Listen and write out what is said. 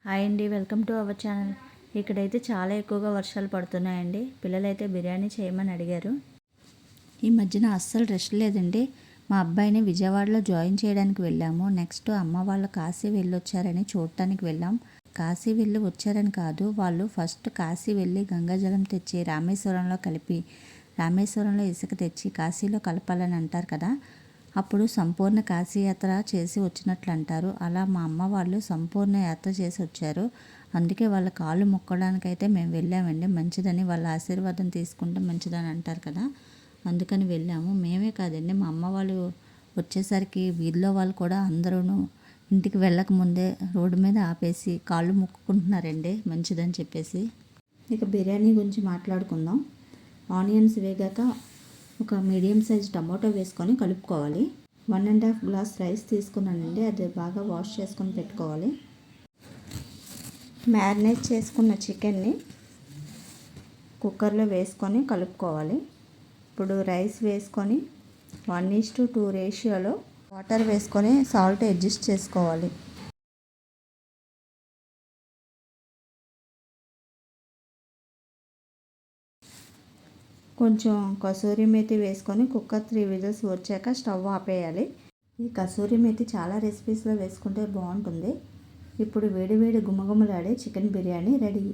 Hi అండి, welcome to our channel. ఇక్కడైతే చాలా ఎక్కువగా వర్షాలు పడుతున్నాయండి. పిల్లలైతే బిర్యానీ చేయమని అడిగారు. ఈ మధ్యన అస్సలు రెస్ట్ లేదండి. మా అబ్బాయిని విజయవాడలో జాయిన్ చేయడానికి వెళ్ళాము. నెక్స్ట్ అమ్మ వాళ్ళు కాశీ వెళ్ళొచ్చారని చూడటానికి వెళ్ళాం. కాశీ వెళ్ళి వచ్చారని కాదు, వాళ్ళు ఫస్ట్ కాశీ వెళ్ళి గంగాజలం తెచ్చి రామేశ్వరంలో కలిపి, రామేశ్వరంలో ఇసుక తెచ్చి కాశీలో కలపాలని అంటారు కదా, అప్పుడు సంపూర్ణ కాశీయాత్ర చేసి వచ్చినట్లు అంటారు. అలా మా అమ్మ వాళ్ళు సంపూర్ణ యాత్ర చేసి వచ్చారు. అందుకే వాళ్ళ కాళ్ళు మొక్కడానికైతే మేము వెళ్ళామండి. మంచిదని వాళ్ళ ఆశీర్వాదం తీసుకుంటే మంచిదని అంటారు కదా, అందుకని వెళ్ళాము. మేమే కాదండి, మా అమ్మ వాళ్ళు వచ్చేసరికి వీధిలో వాళ్ళు కూడా అందరూ ఇంటికి వెళ్ళకముందే రోడ్డు మీద ఆపేసి కాళ్ళు మొక్కుకుంటున్నారండి మంచిదని చెప్పేసి. ఇక బిర్యానీ గురించి మాట్లాడుకుందాం. ఆనియన్స్ వేగాక ఒక మీడియం సైజ్ టమాటో వేసుకొని కలుపుకోవాలి. 1.5 గ్లాస్ రైస్ తీసుకున్నానండి, అది బాగా వాష్ చేసుకొని పెట్టుకోవాలి. మ్యారినేట్ చేసుకున్న చికెన్ని కుక్కర్లో వేసుకొని కలుపుకోవాలి. ఇప్పుడు రైస్ వేసుకొని 1:2 రేషియోలో వాటర్ వేసుకొని సాల్ట్ అడ్జస్ట్ చేసుకోవాలి. కొంచెం కసూరి మేతి వేసుకొని కుక్కర్ 3 విజిల్స్ వచ్చాక స్టవ్ ఆపేయాలి. ఈ కసూరి మేతి చాలా రెసిపీస్లో వేసుకుంటే బాగుంటుంది. ఇప్పుడు వేడి వేడి గుమగుమలాడే చికెన్ బిర్యానీ రెడీ.